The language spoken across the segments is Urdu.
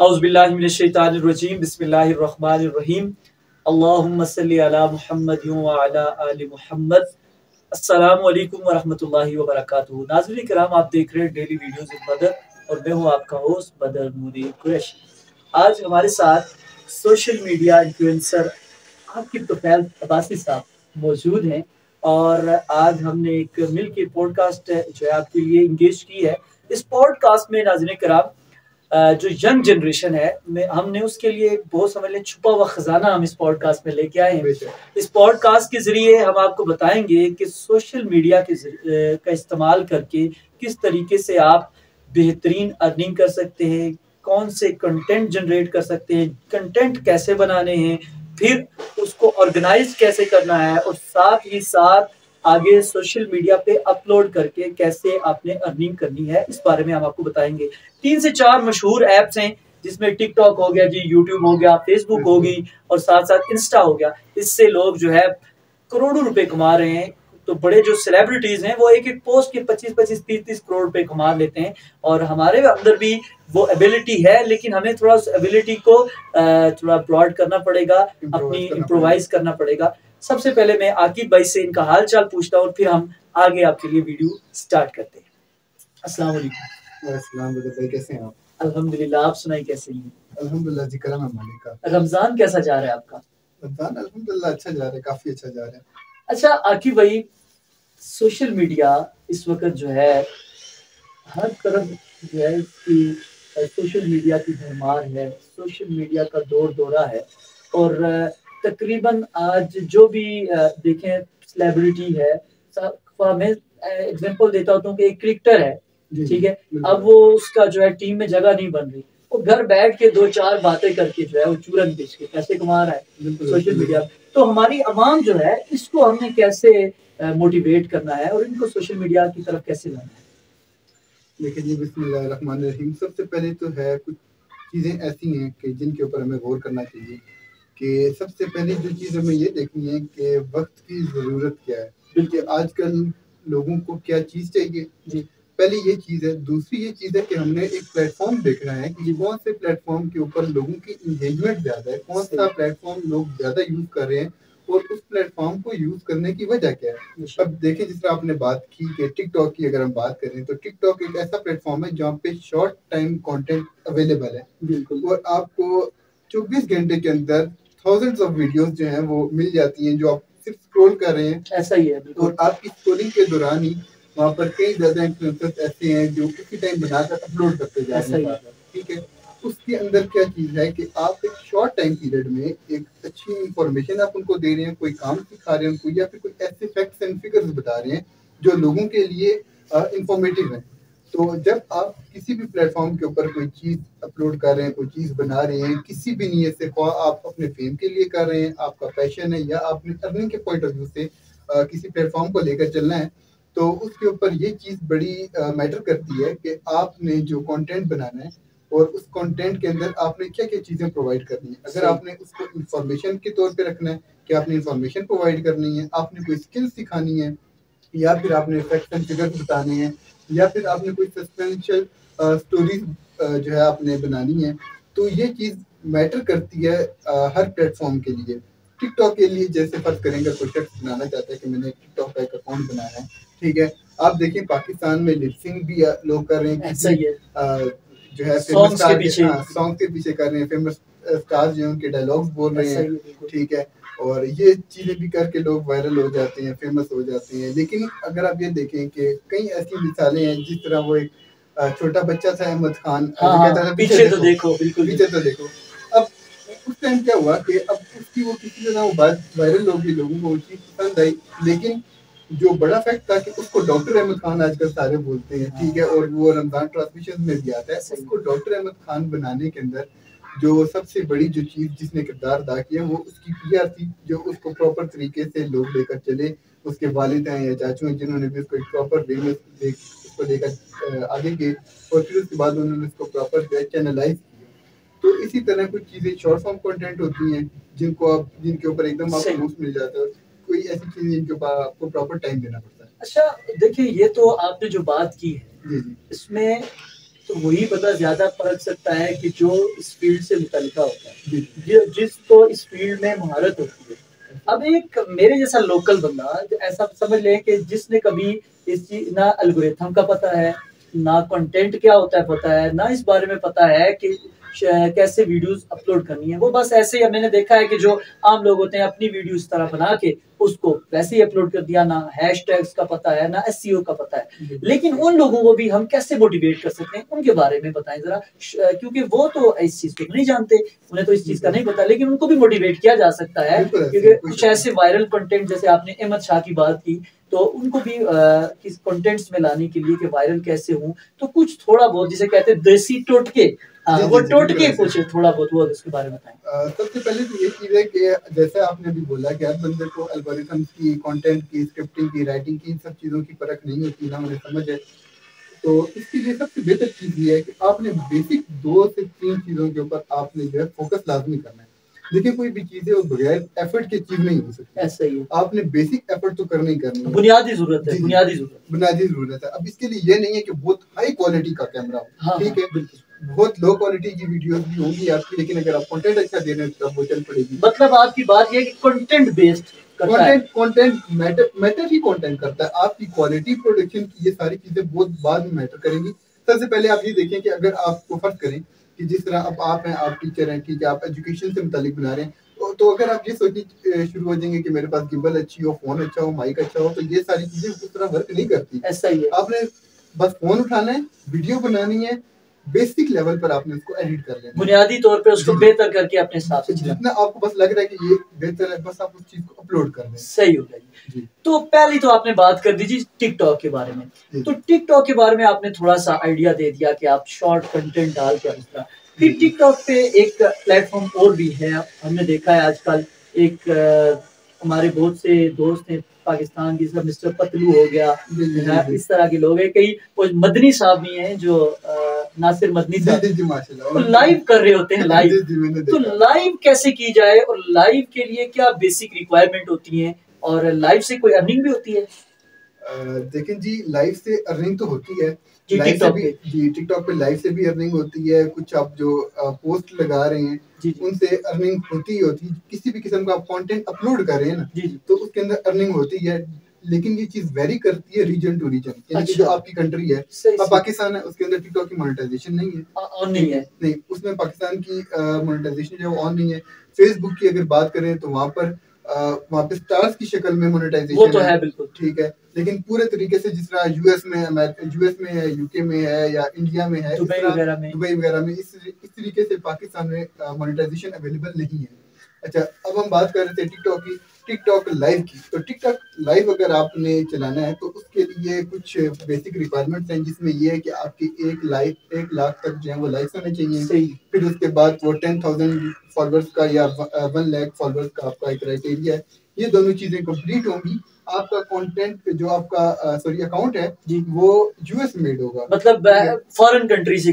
اعوذ باللہ من الشیطان الرجیم بسم اللہ الرحمن الرحیم اللہم صلی علی محمد وعلی آل محمد۔ السلام علیکم ورحمۃ اللہ وبرکاتہ۔ ناظرین کرام، آپ دیکھ رہے ہیں ڈیلی ویڈیوز ان بدر اور میں ہوں آپ کا ہوسٹ بدر نوری قریشی۔ آج ہمارے ساتھ سوشل میڈیا انفلوئنسر آپ کی توفیل عباسی صاحب موجود ہیں اور آج ہم نے ایک مل کے پوڈ کاسٹ جو ہے آپ کے لیے انگیج کی ہے۔ اس پوڈ کاسٹ میں ناظرین کرام جو ینگ جنریشن ہے ہم نے اس کے لیے ایک بہت سمجھ لیں چھپا ہوا خزانہ ہم اس پوڈ کاسٹ میں لے کے آئے ہیں۔ اس پوڈ کاسٹ کے ذریعے ہم آپ کو بتائیں گے کہ سوشل میڈیا کا استعمال کر کے کس طریقے سے آپ بہترین ارننگ کر سکتے ہیں، کون سے کنٹینٹ جنریٹ کر سکتے ہیں، کنٹینٹ کیسے بنانے ہیں، پھر اس کو آرگنائز کیسے کرنا ہے، اور ساتھ ہی ساتھ آگے سوشل میڈیا پہ اپلوڈ کر کے کیسے آپ نے ارننگ کرنی ہے، اس بارے میں ہم آپ کو بتائیں گے۔ 3 سے 4 مشہور ایپس ہیں جس میں ٹک ٹاک ہو گیا، جی یوٹیوب ہو گیا، فیس بک ہوگی اور ساتھ ساتھ انسٹا ہو گیا۔ اس سے لوگ جو ہے کروڑوں روپے کما رہے ہیں۔ تو بڑے جو سیلیبریٹیز ہیں وہ ایک ایک پوسٹ کے 25-30 کروڑ روپے کما لیتے ہیں، اور ہمارے اندر بھی وہ ایبلٹی ہے، لیکن ہمیں تھوڑا اس ایبلٹی کو تھوڑا براڈ کرنا پڑے گا، اپنی امپرووائز کرنا پڑے گا۔ سب سے پہلے میں عاقب بھائی سے ان کا حال چال پوچھتا ہوں، پھر ہم آگے آپ کے لیے ویڈیو سٹارٹ کرتے ہیں۔ السلام علیکم۔ السلام علیکم بھائی، کیسے ہیں آپ؟ الحمدللہ، آپ سنائیں کیسے ہیں؟ الحمدللہ جی، کرم ہے مالک کا۔ رمضان کیسا جا رہا ہے آپ کا؟ رمضان الحمدللہ اچھا جا رہا ہے، کافی اچھا جا رہا ہے۔ اچھا عاقب بھائی، سوشل میڈیا اس وقت جو ہے ہر طرف جو ہے اس کی سوشل میڈیا کی بھرمار ہے، سوشل میڈیا کا دور دورہ ہے، اور تقریباً آج جو بھی دیکھیں سیلیبریٹی ہے، میں ایگزامپل دیتا ہوں کہ ایک کرکٹر ہے، ٹھیک ہے، اب وہ اس کا جو ہے ٹیم میں جگہ نہیں بن رہی، وہ گھر بیٹھ کے 2-4 باتیں کر کے جو ہے وہ چورن بیچ کے پیسے کما رہا ہے سوشل میڈیا۔ تو ہماری عوام جو ہے اس کو ہم نے کیسے موٹیویٹ کرنا ہے اور ان کو سوشل میڈیا کی طرف کیسے لانا ہے؟ دیکھیں جی، بسم اللہ الرحمن الرحیم۔ سب سے پہلے تو ہے کچھ چیزیں ایسی ہیں کہ جن کے اوپر ہمیں غور کرنا چاہیے کہ سب سے پہلی جو چیز ہمیں یہ دیکھنی ہے کہ وقت کی ضرورت کیا ہے، بلکہ آج کل لوگوں کو کیا چیز چاہیے، جی پہلے یہ چیز ہے۔ دوسری یہ چیز ہے کہ ہم نے ایک پلیٹ فارم دیکھنا ہے کہ کون سے پلیٹ فارم کے اوپر لوگوں کی انگیجمنٹ زیادہ ہے، کون سا پلیٹ فارم لوگ زیادہ یوز کر رہے ہیں، اور اس پلیٹ فارم کو یوز کرنے کی وجہ کیا ہے۔ اب دیکھیں، جس طرح آپ نے بات کی کہ ٹک ٹاک کی اگر ہم بات کریں تو ٹک ٹاک ایک ایسا پلیٹ فارم ہے جہاں پہ شارٹ ٹائم کانٹینٹ اویلیبل ہے، بالکل، اور آپ کو 24 گھنٹے کے اندر تھاؤزنڈز آف ویڈیوز جو ہیں وہ مل جاتی ہیں جو آپ صرف اسکرول کر رہے ہیں، ایسا ہی ہے، اور آپ کی اسکرولنگ کے دوران ہی وہاں پر کئی زیادہ انفلوئنسرز ایسے ہیں جو اسی ٹائم بنا کر اپلوڈ کرتے جا رہے ہیں، ٹھیک ہے۔ اس کے اندر کیا چیز ہے کہ آپ ایک شارٹ ٹائم پیریڈ میں ایک اچھی انفارمیشن آپ ان کو دے رہے ہیں، کوئی کام سکھا رہے ہیں ان کو، یا پھر کوئی ایسے فیکٹس اینڈ فگرز بتا رہے ہیں جو لوگوں کے لیے انفارمیٹیو ہیں۔ تو جب آپ کسی بھی پلیٹ فارم کے اوپر کوئی چیز اپلوڈ کر رہے ہیں، کوئی چیز بنا رہے ہیں کسی بھی نیت سے، خواہ آپ اپنے فیم کے لیے کر رہے ہیں، آپ کا پیشن ہے، یا آپ نے ارننگ کے پوائنٹ آف ویو سے کسی پلیٹ فارم کو لے کر چلنا ہے، تو اس کے اوپر یہ چیز بڑی میٹر کرتی ہے کہ آپ نے جو کانٹینٹ بنانا ہے اور اس کانٹینٹ کے اندر آپ نے کیا کیا چیزیں پرووائڈ کرنی ہے۔ اگر آپ نے اس کو انفارمیشن کے طور پہ رکھنا ہے کہ آپ نے انفارمیشن پرووائڈ کرنی ہے، آپ نے کوئی اسکل سکھانی ہے، یا پھر آپ نے فیکٹس اینڈ فگرز بتانے ہیں، یا پھر آپ نے کوئی سسپینشل اسٹوریز جو ہے آپ نے بنانی ہے، تو یہ چیز میٹر کرتی ہے ہر پلیٹ فارم کے لیے۔ ٹک ٹاک کے لیے جیسے فرض کریں گے کوئی شخص بنانا چاہتا ہے کہ میں نے ٹک ٹاک کا ایک اکاؤنٹ بنانا ہے، ٹھیک ہے، آپ دیکھیں پاکستان میں لپ سنگ بھی لوگ کر رہے ہیں، جو ہے فیمس سانگ کے پیچھے کر رہے ہیں، فیمس اسٹار جو ہیں ان کے ڈائلاگس بول رہے ہیں، ٹھیک ہے، اور یہ چیزیں بھی کر کے لوگ وائرل ہو جاتے ہیں، فیمس ہو جاتے ہیں۔ لیکن اگر آپ یہ دیکھیں کہ کئی ایسی مثالیں ہیں، جس طرح وہ ایک چھوٹا بچہ تھا احمد خان، کہتا تھا پیچھے تو دیکھو، پیچھے تو دیکھو۔ اب اس ٹائم کیا ہوا کہ اب اس کی وہ کسی طرح وہ بات وائرل ہو گئی، لوگوں کو وہ چیز پسند آئی، لیکن جو بڑا فیکٹ تھا کہ اس کو ڈاکٹر احمد خان آج کل سارے بولتے ہیں، ٹھیک ہے، اور وہ رمضان ٹرانسمیشن میں بھی آتا ہے۔ اس کو ڈاکٹر احمد خان بنانے کے اندر جو سب سے بڑی جو چیز جس نے کردار ادا کیا وہ اس کی پی آر تھی، جو اس کو پراپر طریقے سے لوگ لے کر چلے، اس کے والد ہیں یا چاچو ہیں جنہوں نے بھی اس کو ایک پراپر وے میں اس کو لے کر آگے گئے، اور پھر اس کے بعد انہوں نے اس کو پراپر چینلائز کیا۔ تو اسی طرح کچھ چیزیں شارٹ فارم کنٹینٹ ہوتی ہیں جن کے اوپر ایک دم آپ کو بوسٹ مل جاتا ہے، کوئی ایسی چیز جن کے اوپر آپ کو پراپر ٹائم دینا پڑتا ہے۔ اچھا دیکھیں، یہ تو آپ نے جو بات کی ہے، جی جی، اس میں تو وہی بندہ زیادہ پرکھ سکتا ہے کہ جو اس فیلڈ سے متعلقہ ہوتا ہے، جی جس کو اس فیلڈ میں مہارت ہوتی ہے. اب ایک میرے جیسا لوکل بندہ ایسا سمجھ لے کہ جس نے کبھی اس چیز نہ الگوریتھم کا پتہ ہے، نہ کنٹینٹ کیا ہوتا ہے پتہ ہے، نہ اس بارے میں پتہ ہے کہ کیسے ویڈیوز اپلوڈ کرنی ہے. وہ بس ایسے ہی میں نے دیکھا ہے کہ جو عام لوگ ہوتے ہیں اپنی ویڈیو اس طرح بنا کے اس کو ویسے ہی اپلوڈ کر دیا، نہ ہیش ٹیگز کا پتہ ہے، نہ ایس سی او کا پتہ ہے. لیکن ان لوگوں کو بھی ہم کیسے موٹیویٹ کر سکتے ہیں، ان کے بارے میں بتائیں ذرا، کیونکہ وہ تو اس چیز کو نہیں جانتے، انہیں تو اس چیز کا نہیں پتا، لیکن ان کو بھی موٹیویٹ کیا جا سکتا ہے. کیونکہ کچھ ایسے وائرل کنٹینٹ جیسے آپ نے احمد شاہ کی بات کی، تو ان کو بھی کس کنٹینٹس میں لانے کے لیے کہ وائرل کیسے ہوں، تو کچھ تھوڑا بہت جسے کہتے ہیں دیسی ٹوٹکے، وہ ٹوٹکے کچھ تھوڑا بہت وہ اس کے بارے میں بتائیں. سب سے پہلے تو یہ چیز ہے کہ جیسے آپ نے بھی بولا کہ ہر بندے کو الگوریتھم کی، کنٹینٹ کی، اسکرپٹنگ کی، رائٹنگ کی، ان سب چیزوں کی پرکھ نہیں ہوتی، نہ انہیں سمجھ ہے. تو اس کے لیے سب سے بہتر چیز یہ ہے کہ آپ نے بیسک 2 سے 3 چیزوں کے اوپر آپ نے جو ہے فوکس لازمی کرنا ہے. دیکھیے کوئی بھی چیز ہے وہ بغیر ایفرٹ کے چیز نہیں ہو سکتی. ایسا ہی ہے، آپ نے بیسک ایفرٹ تو کرنا ہی کرنا ہے، بنیادی ضرورت ہے، بنیادی ضرورت ہے. اب اس کے لیے یہ نہیں ہے کہ بہت ہائی کوالٹی کا کیمرہ ہو، ٹھیک ہے، بالکل. بہت لو کوالٹی کی ویڈیوز بھی ہوں گی آپ کی، لیکن اگر آپ کنٹینٹ اچھا دے رہے ہیں تو وہ چل پڑے گی. مطلب آپ کی بات یہ ہے کہ کنٹینٹ بیسڈ کنٹینٹ میٹر ہی کنٹینٹ کرتا ہے. آپ کی کوالٹی پروڈکشن کی یہ ساری چیزیں بہت بعد میں میٹر کریں گی. سب سے پہلے آپ یہ دیکھیں کہ اگر آپ کو فرض کریں کہ جس طرح اب آپ ہیں، آپ ٹیچر ہیں، ٹھیک ہے، آپ ایجوکیشن سے متعلق بنا رہے ہیں، تو اگر آپ یہ سوچنے شروع ہو جائیں گے کہ میرے پاس گمبل اچھی ہو، فون اچھا ہو، مائک اچھا ہو، تو یہ ساری چیزیں اس طرح ورک نہیں کرتی. ایسا ہی ہے، آپ نے بس فون اٹھانا ہے، ویڈیو بنانی ہے، بیسک لیول پر آپ نے اس کو ایڈٹ کر لینا، بنیادی طور پہ اس کو بہتر کر کے اپنے حساب سے جتنا آپ کو بس لگ رہا ہے کہ یہ بہتر ہے، بس آپ اس چیز کو اپلوڈ کر دیں. صحیح ہو گیا. تو پہلی تو آپ نے بات کر دی جی ٹک ٹاک کے بارے میں. تو ٹک ٹاک کے بارے میں آپ نے تھوڑا سا آئیڈیا دے دیا کہ آپ شارٹ کنٹینٹ ڈال کے اس طرح. پھر ٹک ٹاک پہ ایک پلیٹ فارم اور بھی ہے، ہم نے دیکھا ہے آج کل ایک ہمارے بہت سے دوست ہیں پاکستان کی، سب مسٹر پتلو ہو گیا، اس طرح کے لوگ ہیں. کئی مدنی صاحب بھی ہیں جو ناصر مدنی صاحب لائیو کر رہے ہوتے ہیں. لائیو تو لائیو کیسے کی جائے، اور لائیو کے لیے کیا بیسک ریکوائرمنٹ ہوتی ہیں، اور لائیو سے کوئی ارننگ بھی ہوتی ہے؟ دیکھیں جی، لائیو سے ارننگ تو ہوتی ہے. ٹک ٹاک پہ جی ٹک ٹاک پہ لائیو سے بھی ارننگ ہوتی ہے. کچھ آپ جو پوسٹ لگا رہے ہیں ان سے ارننگ ہوتی ہی ہوتی ہے. کسی بھی قسم کا آپ کانٹینٹ اپلوڈ کر رہے ہیں نا، تو اس کے اندر ارننگ ہوتی ہے. لیکن یہ چیز ویری کرتی ہے ریجن ٹو ریجن، یعنی کہ جو آپ کی کنٹری ہے، پاکستان ہے، اس کے اندر ٹک ٹاک کی مونیٹائزیشن نہیں ہے، نہیں، اس میں پاکستان کی مونیٹائزیشن جو ہے آن نہیں ہے. فیس بک کی اگر بات کریں تو وہاں پہ اسٹارز کی شکل میں مونیٹائزیشن ہے، بالکل ٹھیک ہے. لیکن پورے طریقے سے جس طرح یو ایس میں ہے، یو کے میں ہے، یا انڈیا میں ہے، دبئی وغیرہ میں، اس طریقے سے پاکستان میں مونیٹائزیشن اویلیبل نہیں ہے. اچھا، اب ہم بات کر رہے تھے ٹک ٹاک کی، ٹک ٹاک لائیو کی. تو ٹک ٹاک لائیو اگر آپ نے چلانا ہے تو اس کے لیے کچھ بیسک ریکوائرمنٹس ہیں، جس میں یہ ہے کہ آپ کی 1 لاکھ تک جو ہے وہ لائکس ہونے چاہیے. پھر اس کے بعد وہ 10,000 فالوورس کا یا 1 لاکھ فالوورس کا آپ کا ایک کرائٹیریا ہے. یہ دونوں چیزیں کمپلیٹ ہوں گی، آپ کا کنٹینٹ جو آپ کا اکاؤنٹ ہے وہ یو ایس میڈ ہوگا، مطلب فورن کنٹری سے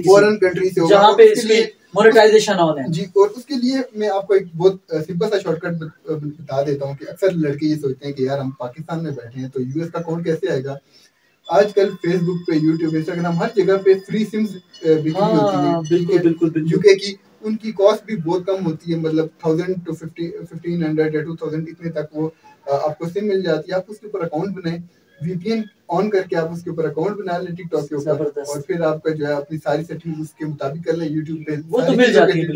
ہوگا، جہاں پہ اس کی مونیٹائزیشن آن ہے. جی، اور اس کے لیے میں آپ کو ایک بہت سمپل سا شارٹ کٹ بتا دیتا ہوں کہ اکثر لڑکے یہ سوچتے ہیں کہ یار ہم پاکستان میں بیٹھے ہیں تو یو ایس کا اکاؤنٹ کیسے آئے گا. آج کل فیس بک پہ، یوٹیوب، انسٹاگرام، ہر جگہ پہ فری سمز بکری ہوتی ہے. بالکل یو کے کی ان کی کاسٹ بھی بہت کم ہوتی ہے، مطلب 1000 to 1500 یا 2000 اتنے تک وہ آپ کو سم مل جاتی ہے. آپ اس کے اوپر اکاؤنٹ بنائیں، وی پی این آن کر کے آپ اس کے اوپر اکاؤنٹ بنا لیں ٹک ٹاک کے اوپر، اور پھر آپ کا جو ہے اپنی ساری سیٹنگ اس کے مطابق کر لیں. یوٹیوب پہ وہ تو مل جاتی ہے،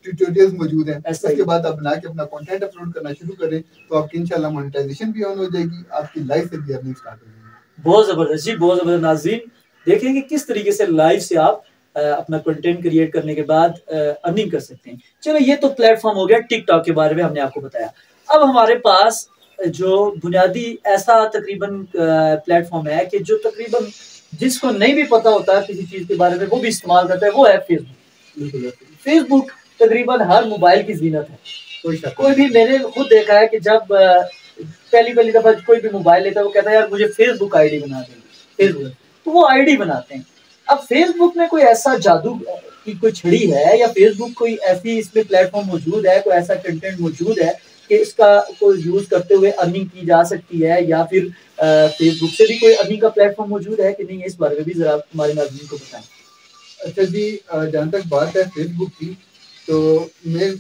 ٹیوٹوریلز موجود ہیں. اس کے بعد آپ بنا کے اپنا کنٹینٹ اپلوڈ کرنا شروع کریں تو آپ کی انشاءاللہ مونیٹائزیشن بھی آن ہو جائے گی، آپ کی لائف سے بھی ارننگ اسٹارٹ ہو جائے گی. بہت زبردست جی، بہت زبردست. ناظرین دیکھیں کہ کس طریقے سے لائیو سے آپ اپنا کنٹینٹ کریٹ کرنے کے بعد ارننگ کر سکتے ہیں. چلو یہ تو پلیٹ فارم ہو گیا ٹک ٹاک کے بارے میں، ہم نے آپ کو بتایا. اب ہمارے پاس جو بنیادی ایسا تقریباً پلیٹ فارم ہے کہ جو تقریباً جس کو نہیں بھی پتا ہوتا ہے کسی چیز کے بارے میں وہ بھی استعمال کرتا ہے، وہ ہے فیس بک. فیس بک تقریباً ہر موبائل کی زینت ہے. کوئی بھی، میں نے خود دیکھا ہے کہ جب پہلی دفعہ کوئی بھی موبائل لیتا ہے وہ کہتا ہے یار مجھے فیس بک آئی ڈی بنا دیں، فیس بک، تو وہ آئی ڈی بناتے ہیں. اب فیس بک میں کوئی ایسا جادو کی کوئی چھڑی ہے، یا فیس بک کوئی ایسی اس میں پلیٹ فارم موجود ہے، کوئی ایسا کنٹینٹ موجود ہے کہ اس کا کوئی یوز کرتے ہوئے ارننگ کی جا سکتی ہے، یا پھر فیس بک سے بھی کوئی ارننگ کا پلیٹ فارم موجود ہے کہ نہیں؟ اس بارے میں بھی ذرا ہمارے ناظرین کو بتائیں. اچھا جی، جہاں تک بات ہے فیس بک کی، تو میں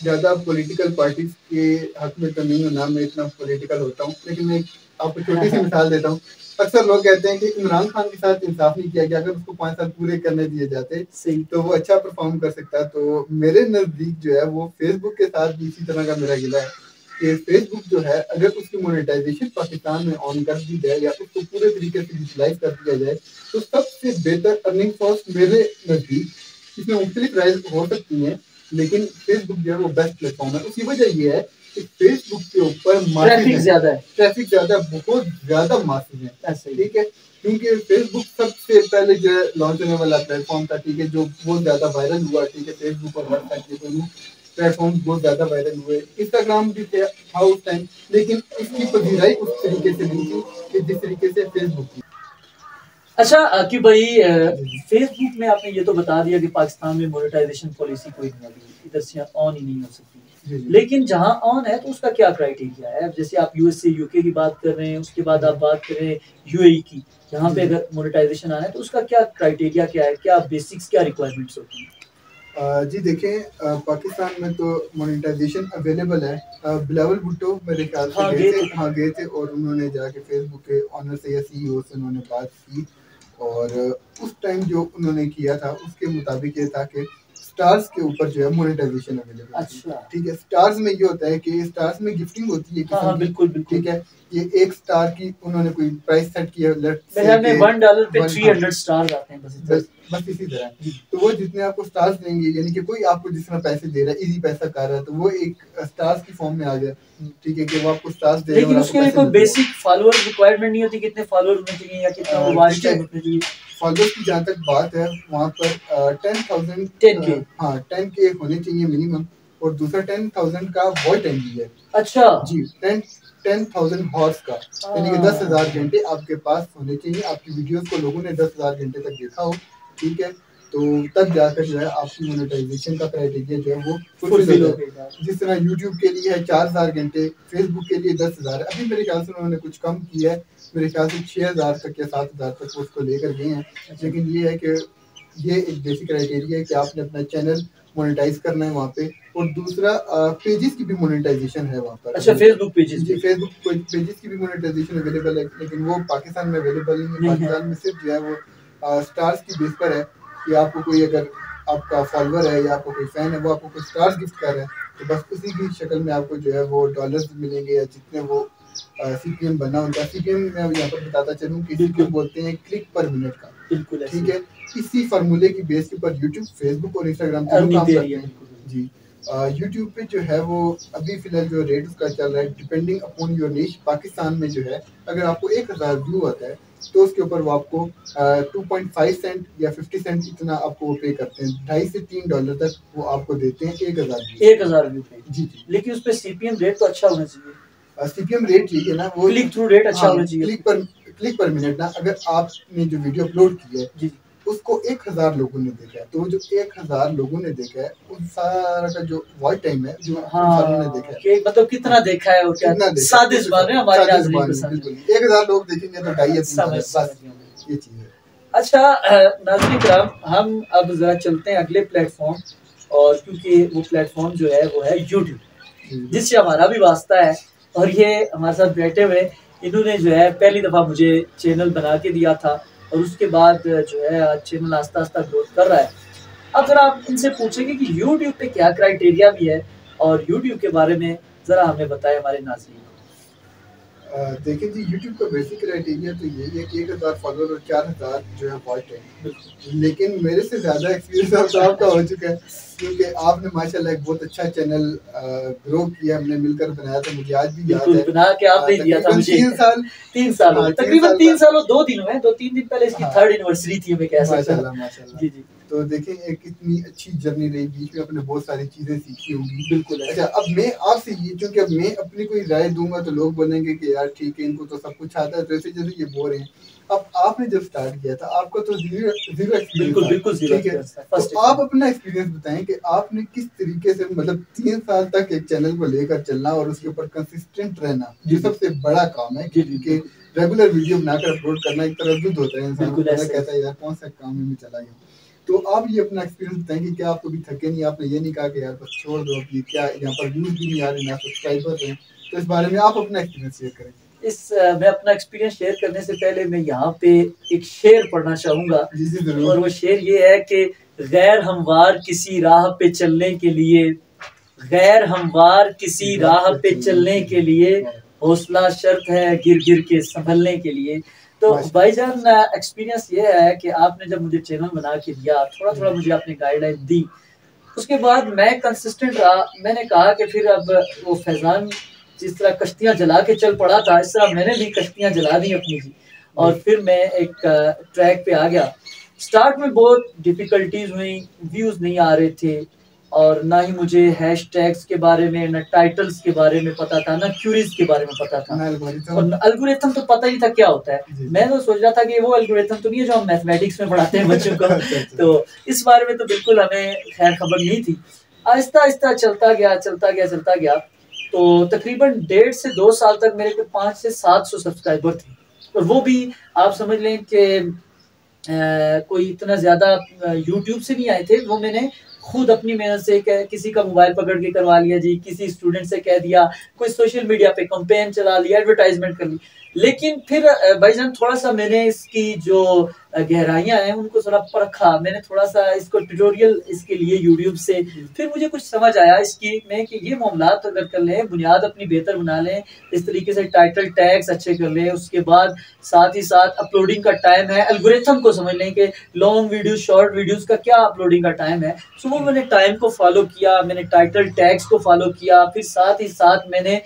زیادہ پولیٹیکل پارٹیز کے حق میں تو نہیں ہوں، نہ میں اتنا پولیٹیکل ہوتا ہوں، لیکن میں آپ کو چھوٹی سی مثال دیتا ہوں. اکثر لوگ کہتے ہیں کہ عمران خان کے ساتھ انصاف نہیں کیا گیا، اگر اس کو 5 سال پورے کرنے دیے جاتے تو وہ اچھا پرفارم کر سکتا. تو میرے نزدیک جو ہے وہ فیس بک کے ساتھ بھی اسی طرح کا میرا گلہ ہے کہ فیس بک جو ہے اگر اس کی مونیٹائزیشن پاکستان میں آن کر دی جائے یا اس کو پورے طریقے سے یوٹیلائز کر دیا جائے تو سب سے بہتر ارننگ سورس میرے نزدیک. اس میں مختلف رائے ہو سکتی ہیں لیکن فیس بک جو ہے وہ بیسٹ پلیٹ فارم ہے. اس کی وجہ یہ ہے کہ فیس بک کے اوپر ٹریفک زیادہ بہت زیادہ ماسز ہے. ٹھیک ہے، کیونکہ فیس بک سب سے پہلے جو ہے لانچ ہونے والا پلیٹ فارم تھا. ٹھیک ہے، جو بہت زیادہ وائرل ہوا. ٹھیک ہے، فیس بک اور واٹس ایپ کے دونوں پلیٹ فارم بہت زیادہ وائرل ہوئے. انسٹاگرام بھی تھا اس ٹائم، لیکن اس کی پذیرائی اس طریقے سے نہیں تھی کہ جس طریقے سے فیس بک کی. اچھا کہ بھائی فیس بک میں آپ نے یہ تو بتا دیا کہ پاکستان میں مونیٹائزیشن پالیسی کوئی نہیں ابھی ادھر سے آن ہی نہیں ہو سکتی، لیکن جہاں آن ہے تو اس کا کیا کرائٹیریا ہے؟ جیسے آپ یو ایس اے یو کے کی بات کر رہے ہیں، اس کے بعد آپ بات کر رہے ہیں یو اے ای کی، یہاں پہ اگر مونیٹائزیشن آنا ہے تو اس کا کیا کرائٹیریا کیا ہے، کیا بیسکس کیا ریکوائرمنٹس ہوتی ہیں؟ جی دیکھیں، پاکستان میں تو مونیٹائزیشن اویلیبل ہے. بلاول بھٹو میرے خیال سے گئے تھے اور انہوں نے جا کے فیس بک کے آنر سے یا سی ای او سے انہوں نے بات کی، اور اس ٹائم جو انہوں نے کیا تھا اس کے مطابق یہ تھا کہ اسٹارز کے اوپر جو ہے مونیٹائزیشن اویلیبل. اچھا ٹھیک ہے، اسٹارز میں یہ ہوتا ہے کہ اسٹارز میں گفٹنگ ہوتی ہے. بالکل بالکل. ٹھیک ہے، یہ ایک اسٹار کی انہوں نے کوئی پرائس سیٹ کیا $1 پہ 300 اسٹارز آتے ہیں بس اسی طرح. تو وہ جتنے آپ کو اسٹارز دیں گے، یعنی کہ کوئی آپ کو جس طرح پیسے دے رہا ہے، ایزی پیسہ کر رہا ہے، تو وہ ایک اسٹارز کی فارم میں آ گیا. ٹھیک ہے، کہ وہ آپ کو اسٹارز دے رہے ہیں. لیکن اس کے لیے کوئی بیسک فالوور ریکوائرمنٹ نہیں ہوتی، کتنے فالوور ہونے چاہیے یا کتنا واچ ٹائم ہونا چاہیے؟ فالوور کی جہاں تک بات ہے وہاں پر 10K ہونے چاہیے منیمم، اور دوسرا 10,000 کا واچ ٹائم بھی ہے. اچھا جی، 10,000 ہارس کا، یعنی کہ 10,000 گھنٹے آپ کے پاس ہونے چاہیے. آپ کی ویڈیوز کو لوگوں نے 10,000 گھنٹے تک دیکھا ہو. ٹھیک ہے، تو تب جا کر جو ہے آپ کی مونیٹائزیشن کا کرائٹیریا جو ہے وہ فلفل ہو گا. جس طرح یوٹیوب کے لیے ہے 4,000 گھنٹے، فیس بک کے لیے 10,000 ہے. ابھی میرے خیال سے انہوں نے کچھ کم کیا ہے، میرے خیال سے 6,000 تک یا 7,000 تک اس کو لے کر گئے ہیں. لیکن یہ ہے کہ یہ ایک بیسک کرائٹیریا ہے کہ آپ نے اپنا چینل مونیٹائز کرنا ہے وہاں پہ. اور دوسرا پیجز کی بھی مونیٹائزیشن ہے وہاں پر. اچھا، فیس بک پیجز؟ جی، فیس بک پیجز کی بھی مونیٹائزیشن اویلیبل ہے، لیکن وہ پاکستان میں اویلیبل نہیں ہے. پاکستان میں صرف جو ہے وہ اسٹارز کی بیس پر ہے کہ آپ کو کوئی اگر آپ کا فالوور ہے یا آپ کو کوئی فین ہے وہ آپ کو کوئی اسٹارز گفٹ کر رہے ہیں تو بس اسی کی شکل میں آپ کو جو ہے وہ ڈالرز ملیں گے یا جتنے وہ سی پی ایم بنا ہوتا ہے. سی پی ایم میں یہاں پر بتاتا چلوں کہ سی پی ایم بولتے ہیں کلک پر منٹ کا. بالکل ٹھیک ہے، اسی فارمولے کی بیس کے اوپر یوٹیوب، فیس بک اور انسٹاگرام تینوں کام کرتے ہیں. جی، یوٹیوب پہ جو ہے وہ ابھی فی الحال جو ریٹ اس کا چل رہا ہے ڈپینڈنگ اپون یور نیش. پاکستان میں جو ہے اگر آپ کو 1,000 ویو آتا ہے تو اس کے اوپر وہ آپ کو 2.5 سینٹ یا 50 سینٹ اتنا آپ کو پے کرتے ہیں. $2.5 سے $3 تک وہ آپ کو دیتے ہیں 1,000 ویو پہ. جی، لیکن اس پہ سی پی ایم ریٹ تو اچھا ہونا چاہیے. سی پی ایم ریٹ یہی ہے نا، وہ کلک تھرو ریٹ اچھا ہونا چاہیے. کلک پر منٹ نا، اگر آپ نے جو ویڈیو اپلوڈ کی ہے جی اس کو 1,000 لوگوں نے دیکھا ہے تو وہ جو 1,000 لوگوں نے دیکھا ہے ان سارا کا جو واچ ٹائم ہے جو ساروں نے دیکھا ہے، کہ مطلب کتنا دیکھا ہے اور کیا سادہ زبان میں ہمارے ناظرین کو سمجھ. 1,000 لوگ دیکھیں گے تو 2.5 بس یہ چیز ہے. اچھا ناظرین کرام، ہم اب ذرا چلتے ہیں اگلے پلیٹ فارم، اور کیونکہ وہ پلیٹ فارم جو ہے وہ ہے یوٹیوب، جس سے ہمارا بھی واسطہ ہے. اور یہ ہمارے ساتھ بیٹھے ہوئے انہوں نے جو ہے پہلی دفعہ مجھے چینل بنا کے دیا تھا اور اس کے بعد جو ہے چینل آہستہ آہستہ گروتھ کر رہا ہے. اب ذرا آپ ان سے پوچھیں گے کہ یوٹیوب پہ کیا کرائٹیریا بھی ہے اور یوٹیوب کے بارے میں ذرا ہمیں بتائیں ہمارے ناظرین. دیکھیں جی، یوٹیوب کا بیسک کرائٹیریا تو یہی ہے کہ 1,000 فالوور اور 4,000 جو ہے واچ ٹائم. لیکن میرے سے زیادہ ایکسپیرینس آپ کا ہو چکا ہے کیونکہ آپ نے ماشاء اللہ ایک بہت اچھا چینل گرو کیا، ہم نے مل کر بنایا تھا. مجھے آج بھی یاد ہے بنا کے آپ نے دیا تھا مجھے 3 سال تقریباً 3 سال اور 2 دن ہوئے، 2-3 دن پہلے اس کی 3rd اینیورسری تھی ہمیں کہہ سکتے ہیں. ماشاء اللہ. جی جی، تو دیکھیں ایک اتنی اچھی جرنی رہی، بیچ میں اپنے بہت ساری چیزیں سیکھی ہوں گی. بالکل. اچھا، اب میں آپ سے یہ چونکہ اب میں اپنی کوئی رائے دوں گا تو لوگ بولیں گے کہ یار ٹھیک ہے ان کو تو سب کچھ آتا ہے، تو ایسے جیسے یہ بول رہے ہیں. اب آپ نے جب اسٹارٹ کیا تھا آپ کا تو زیرو ایکسپیرینس، ٹھیک ہے، تو آپ اپنا ایکسپیرینس بتائیں کہ آپ نے کس طریقے سے مطلب 3 سال تک ایک چینل کو لے کر چلنا اور اس کے اوپر کنسسٹنٹ رہنا، جو سب سے بڑا کام ہے. کیونکہ ریگولر ویڈیو بنا کر اپلوڈ کرنا ایک تردد ہوتا ہے، انسان کو کہتا ہے یار کون سا کام میں چلا گیا. تو آپ یہ اپنا ایکسپیرینس بتائیں کہ کیا آپ کبھی تھکے نہیں, آپ نے یہ نہیں کہا کہ یار بس چھوڑ دو اب, یہ کیا یہاں پر ویوز بھی نہیں آ رہے نہ سبسکرائبر ہیں, تو اس بارے میں آپ اپنا ایکسپیرینس شیئر کریں. میں اپنا ایکسپیرینس شیئر کرنے سے پہلے میں یہاں پہ ایک شعر پڑھنا چاہوں گا, اور وہ شعر یہ ہے کہ غیر ہموار کسی راہ پہ چلنے کے لیے, غیر ہموار کسی راہ پہ چلنے کے لیے حوصلہ شرط ہے گر گر کے سنبھلنے کے لیے. تو بھائی جان ایکسپیرینس یہ ہے کہ آپ نے جب مجھے چینل بنا کے دیا, تھوڑا تھوڑا مجھے آپ نے گائیڈ لائن دی, اس کے بعد میں کنسسٹنٹ رہا. میں نے کہا کہ پھر اب وہ فیضان جس طرح کشتیاں جلا کے چل پڑا تھا, اس طرح میں نے بھی کشتیاں جلا دی اپنی جی, اور پھر میں ایک ٹریک پہ آ گیا. سٹارٹ میں بہت ڈیفیکلٹیز ہوئیں, ویوز نہیں آ رہے تھے, اور نہ ہی مجھے ہیش ٹیگس کے بارے میں, نہ ٹائٹلز کے بارے میں پتا تھا, نہ کیوریز کے بارے میں پتا تھا, اور الگوریتھم تو پتہ ہی تھا کیا ہوتا ہے. میں تو سوچ رہا تھا کہ وہ الگوریتھم تو نہیں ہے جو ہم میتھمیٹکس میں پڑھاتے ہیں بچوں کو, تو اس بارے میں تو بالکل ہمیں خیر خبر نہیں تھی. آہستہ آہستہ چلتا گیا, تو تقریباً 1.5 سے 2 سال تک میرے کو 500 سے 700 سبسکرائبر تھے, اور وہ بھی آپ سمجھ لیں کہ کوئی اتنا زیادہ یوٹیوب سے نہیں آئے تھے, وہ میں نے خود اپنی محنت سے کسی کا موبائل پکڑ کے کروا لیا جی, کسی اسٹوڈنٹ سے کہہ دیا, کوئی سوشل میڈیا پہ کمپین چلا لیا, ایڈورٹائزمنٹ کر لی. لیکن پھر بھائی جان تھوڑا سا میں نے اس کی جو گہرائیاں ہیں ان کو تھوڑا پرکھا, میں نے تھوڑا سا اس کو ٹیوٹوریل اس کے لیے یوٹیوب سے, پھر مجھے کچھ سمجھ آیا اس کی میں کہ یہ معاملات اگر کر لیں, بنیاد اپنی بہتر بنا لیں, اس طریقے سے ٹائٹل ٹیگس اچھے کر لیں, اس کے بعد ساتھ ہی ساتھ اپلوڈنگ کا ٹائم ہے, الگوریتھم کو سمجھ لیں کہ لانگ ویڈیوز شارٹ ویڈیوز کا کیا اپلوڈنگ کا ٹائم ہے. سو وہ میں نے ٹائم کو فالو کیا, میں نے ٹائٹل ٹیگس کو فالو کیا, پھر ساتھ ہی ساتھ میں نے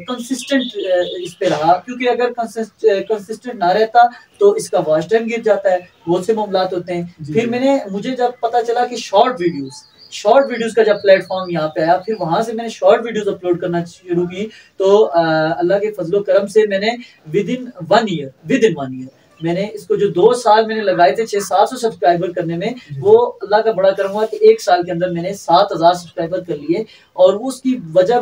کنسسٹنٹ اس پہ رہا, کیونکہ اگر کنسسٹنٹ نہ رہتا تو اس کا واچ ٹائم گر جاتا ہے, بہت سے معاملات ہوتے ہیں. پھر مجھے جب پتا چلا کہ شارٹ ویڈیوز کا جب پلیٹ فارم یہاں پہ آیا, پھر وہاں سے میں نے شارٹ ویڈیوز اپلوڈ کرنا شروع کی, تو اللہ کے فضل و کرم سے میں نے ود ان ون ایئر میں نے اس کو جو 2 سال میں نے لگائے تھے 600-700 سبسکرائبر کرنے میں, وہ اللہ کا بڑا کرم ہوا کہ 1 سال کے اندر میں نے 7000 سبسکرائبر کر لیے. اور وہ اس کی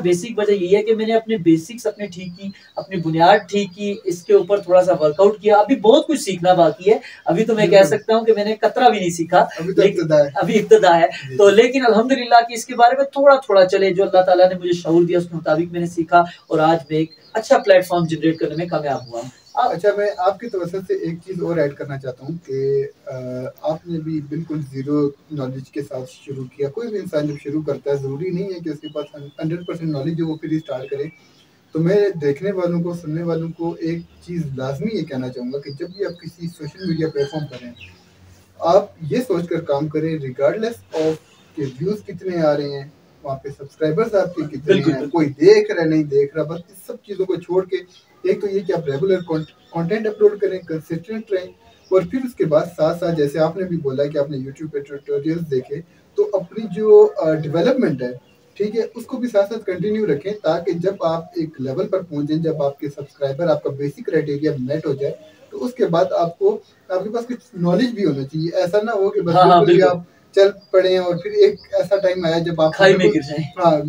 بیسک وجہ یہ ہے کہ میں نے اپنے بیسکس اپنے ٹھیک کی, اپنی بنیاد ٹھیک کی, اس کے اوپر تھوڑا سا ورک آؤٹ کیا. ابھی بہت کچھ سیکھنا باقی ہے, ابھی تو میں کہہ سکتا ہوں کہ میں نے قطرہ بھی نہیں سیکھا, ابھی ابتدا ہے. تو لیکن الحمدللہ کہ اس کے بارے میں تھوڑا تھوڑا چلے, جو اللہ تعالیٰ نے مجھے شعور دیا اس کے مطابق میں نے سیکھا, اور آج میں ایک اچھا پلیٹ فارم جنریٹ کرنے میں کامیاب ہوا. اچھا, میں آپ کی توسط سے ایک چیز اور ایڈ کرنا چاہتا ہوں کہ آپ نے بھی بالکل زیرو نالج کے ساتھ شروع کیا. کوئی بھی انسان جب شروع کرتا ہے ضروری نہیں ہے کہ اس کے پاس 100% نالج ہو وہ پھر اسٹارٹ کرے. تو میں دیکھنے والوں کو, سننے والوں کو ایک چیز لازمی یہ کہنا چاہوں گا کہ جب بھی آپ کسی سوشل میڈیا پلیٹ فارم پر ہیں, آپ یہ سوچ کر کام کریں ریگارڈلیس آف کہ ویوز کتنے آ رہے ہیں, وہاں پہ سبسکرائبرز آپ کے کتنے ہیں, کوئی دیکھ رہا نہیں دیکھ رہا, بس اس سب چیزوں کو چھوڑ کے ایک تو یہ کہ آپ ریگولر کانٹینٹ اپلوڈ کریں, کنسسٹنٹ رہیں, اور پھر اس کے بعد ساتھ ساتھ جیسے آپ نے بھی بولا کہ آپ نے یوٹیوب پہ ٹیوٹوریلز دیکھے, تو اپنی جو ڈیولپمنٹ ہے ٹھیک ہے اس کو بھی ساتھ ساتھ کنٹینیو رکھیں, تاکہ جب آپ ایک لیول پر پہنچیں, جب آپ کے سبسکرائبر آپ کا بیسک کرائٹیریا میٹ ہو جائے, تو اس کے بعد آپ کے پاس کچھ نالج بھی ہونا چاہیے. ایسا نہ ہو کہ بس بالکل آپ چل پڑے اور پھر ایک ایسا ٹائم آیا جب آپ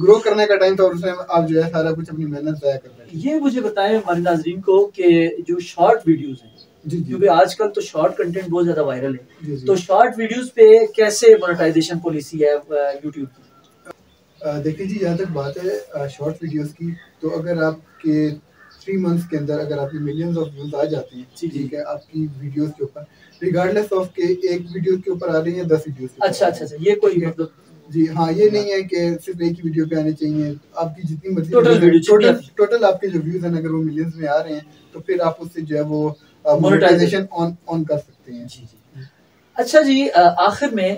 گرو کرنے کا ٹائم تھا, اور اس میں آپ جو ہے سارا کچھ اپنی محنت ضائع کر رہے ہیں. یہ مجھے بتائیں ہمارے ناظرین کو کہ جو شارٹ ویڈیوز ہیں, کیونکہ آج کل تو شارٹ کنٹینٹ بہت زیادہ وائرل ہے, تو شارٹ ویڈیوز پہ کیسے مونیٹائزیشن پالیسی ہے یوٹیوب کی؟ دیکھیں جی, جہاں تک بات ہے شارٹ ویڈیوز کی, تو اگر آپ کے 3 منتھس کے اندر اگر آپ کی ملینز آف ویوز آ جاتے ہیں ٹھیک ہے آپ کی ویڈیوز کے اوپر, ریگارڈلیس آف کہ ایک ویڈیو کے اوپر آ رہی ہیں 10 ویڈیوز. اچھا, یہ کوئی مطلب جی ہاں, یہ نہیں ہے کہ صرف ایک ہی ویڈیو پہ آنے چاہیے. آپ کی جتنی مرضی ٹوٹل آپ کے جو ویوز ہیں اگر وہ ملینز میں آ رہے ہیں, تو پھر آپ اس سے جو ہے وہ مونیٹائزیشن آن کر سکتے ہیں. جی. اچھا جی, آخر میں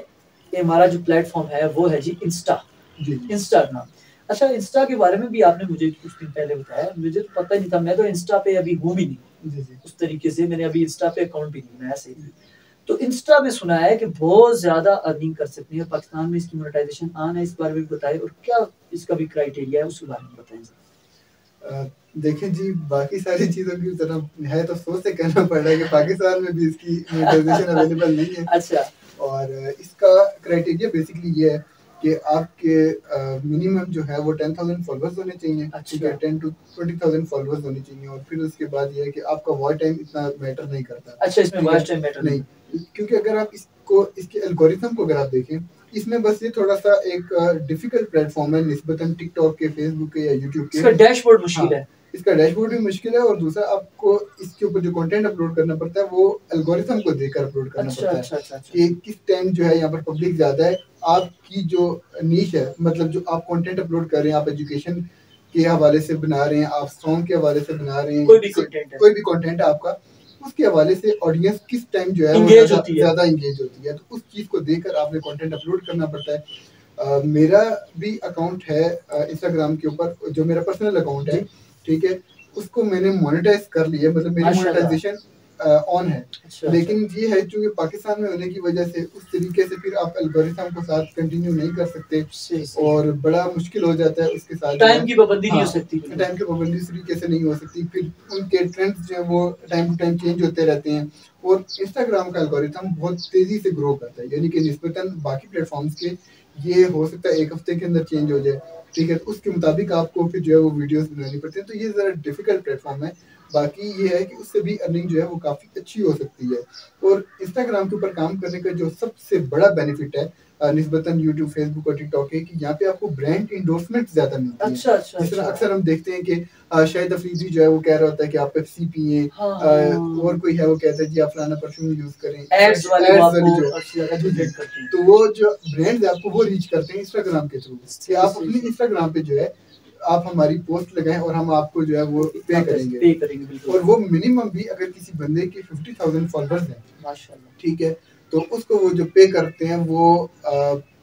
ہمارا جو پلیٹ فارم ہے وہ ہے جی انسٹاگرام. اچھا, انسٹا کے بارے میں بھی آپ نے مجھے کچھ دن پہلے بتایا, مجھے تو پتہ نہیں تھا, میں تو انسٹا پہ ابھی ہوں بھی نہیں اس طریقے سے, میں نے ابھی انسٹا پہ اکاؤنٹ بھی نہیں بنایا صحیح. تو انسٹا میں سنا ہے کہ بہت زیادہ ارننگ کر سکتے ہیں پاکستان میں, اس کی مونیٹائزیشن آن ہے, اس بارے میں بتائیں, اور کیا اس کا بھی کرائٹیریا ہے اس کے بارے میں بتائیں. دیکھیں جی, باقی ساری چیزوں کی طرف ہے تو سوچ سے کہنا پڑ رہا ہے کہ پاکستان میں بھی اس کی مونیٹائزیشن اویلیبل نہیں ہے. اچھا, اور اس کا کرائٹیریا بیسکلی یہ ہے کہ آپ کے منیمم جو ہے وہ 10,000 فالوورز ہونے چاہیے, ٹھیک ہے, 10 to 20,000 فالوورز ہونے چاہیے. اور پھر اس کے بعد یہ ہے کہ آپ کا واچ ٹائم اتنا میٹر نہیں کرتا. اچھا, اس میں واچ ٹائم میٹر نہیں, کیونکہ اگر آپ اس کو اس کے الگوریتھم کو اگر آپ دیکھیں، اس میں بس یہ تھوڑا سا ایک ڈیفیکلٹ پلیٹ فارم ہے نسبتاً ٹک ٹاک کے، فیس بک کے یا یوٹیوب کے. اس کا ڈیش بورڈ مشکل ہے. اس کا ڈیش بورڈ بھی مشکل ہے، اور دوسرا آپ کو اس کے اوپر جو کنٹینٹ اپلوڈ کرنا پڑتا ہے وہ الگوریتھم کو دیکھ کر اپلوڈ کرنا پڑتا ہے کہ کس ٹائم جو ہے یہاں پر پبلک زیادہ ہے. آپ کی جو نیش ہے، مطلب جو آپ کنٹینٹ اپلوڈ کر رہے ہیں، آپ ایجوکیشن کے حوالے سے بنا رہے ہیں، آپ سانگ کے حوالے سے بنا رہے ہیں، کوئی بھی کنٹینٹ ہے آپ کا، اس کے حوالے سے آڈینس کس ٹائم جو ہے وہ زیادہ انگیج ہوتی ہے. تو اس چیز کو دیکھ کر آپ نے کنٹینٹ اپلوڈ کرنا پڑتا ہے. میرا بھی اکاؤنٹ ہے انسٹاگرام کے اوپر، جو میرا پرسنل اکاؤنٹ ہے، ٹھیک ہے، اس کو میں نے مونیٹائز کر لیا، مطلب میری مونیٹائزیشن آن ہے. لیکن یہ ہے چونکہ پاکستان میں ہونے کی وجہ سے اس طریقے سے پھر آپ الگوریتھم کو ساتھ کنٹینیو نہیں کر سکتے، اور بڑا مشکل ہو جاتا ہے اس کے ساتھ. ٹائم کی پابندی نہیں ہو سکتی، ٹائم کی پابندی اس طریقے سے نہیں ہو سکتی. پھر ان کے ٹرینڈز جو ہیں وہ ٹائم ٹو ٹائم چینج ہوتے رہتے ہیں، اور انسٹاگرام کا الگوریتھم بہت تیزی سے گرو کرتا ہے، یعنی کہ نسبتاً باقی پلیٹ فارمز کے یہ ہو سکتا ہے ایک ہفتے کے اندر چینج ہو جائے، ٹھیک ہے. اس کے مطابق آپ کو پھر جو ہے وہ ویڈیوز بنانی پڑتی ہیں. تو یہ ذرا ڈیفیکلٹ پلیٹ فارم ہے. باقی یہ ہے کہ اس سے بھی ارننگ جو ہے وہ کافی اچھی ہو سکتی ہے. اور انسٹاگرام کے اوپر کام کرنے کا جو سب سے بڑا بینیفٹ ہے نسبتاً یوٹیوب، فیس بک اور ٹک ٹاک ہے کہ یہاں پہ آپ کو برانڈ انڈورسمنٹ زیادہ ملتی ہیں. جس طرح اکثر ہم دیکھتے ہیں کہ شاہد افریدی جو ہے وہ کہہ رہا ہوتا ہے کہ آپ پیپسی پئیں، اور کوئی ہے وہ کہتا ہے جی آپ فلانا پرفیوم یوز کریں، تو وہ جو برانڈز آپ کو وہ ریچ کرتے ہیں انسٹاگرام کے تھرو کہ آپ اپنی انسٹاگرام پہ جو ہے آپ ہماری پوسٹ لگائیں اور ہم آپ کو جو ہے وہ پے کریں گے. اور وہ منیمم بھی اگر کسی بندے کے 50,000 فالوورز ہیں، ٹھیک ہے، تو اس کو وہ جو پے کرتے ہیں وہ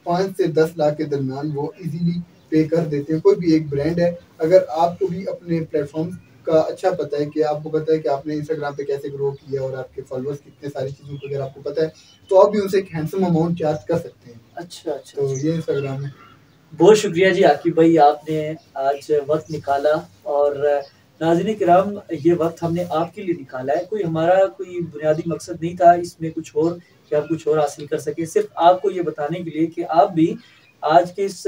5 سے 10 لاکھ کے درمیان وہ ایزیلی پے کر دیتے ہیں. کوئی بھی ایک برانڈ ہے، اگر آپ کو بھی اپنے پلیٹ فارم کا اچھا پتہ ہے کہ آپ کو پتہ ہے کہ آپ نے انسٹاگرام پہ کیسے گرو کیا اور آپ کے فالوورز کتنے ساری چیزوں کو اگر آپ کو پتہ ہے تو آپ بھی ان سے ایک ہینڈسم اماؤنٹ چارج کر سکتے ہیں. اچھا. تو یہ انسٹاگرام ہے. بہت شکریہ جی عاقب بھائی، آپ نے آج وقت نکالا. اور ناظرین کرام، یہ وقت ہم نے آپ کے لیے نکالا ہے. ہمارا کوئی بنیادی مقصد نہیں تھا اس میں کچھ اور کہ آپ کچھ اور حاصل کر سکیں، صرف آپ کو یہ بتانے کے لیے کہ آپ بھی آج کے اس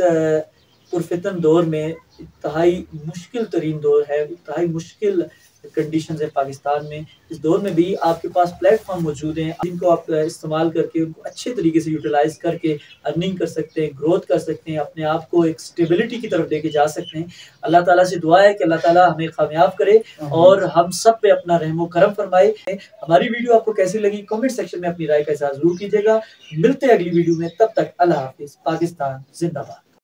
پرفتن دور میں، انتہائی مشکل ترین دور ہے، انتہائی مشکل کنڈیشنز ہے پاکستان میں، اس دور میں بھی آپ کے پاس پلیٹ فارم موجود ہیں جن کو آپ استعمال کر کے ان کو اچھے طریقے سے یوٹیلائز کر کے ارننگ کر سکتے ہیں، گروتھ کر سکتے ہیں، اپنے آپ کو ایک سٹیبلٹی کی طرف لے کے جا سکتے ہیں. اللہ تعالیٰ سے دعا ہے کہ اللہ تعالیٰ ہمیں کامیاب کرے اور ہم سب پہ اپنا رحم و کرم فرمائے. ہماری ویڈیو آپ کو کیسی لگی کمنٹ سیکشن میں اپنی رائے کا اظہار ضرور کیجیے گا. ملتے ہیں اگلی ویڈیو میں، تب تک اللہ حافظ. پاکستان زندہ باد.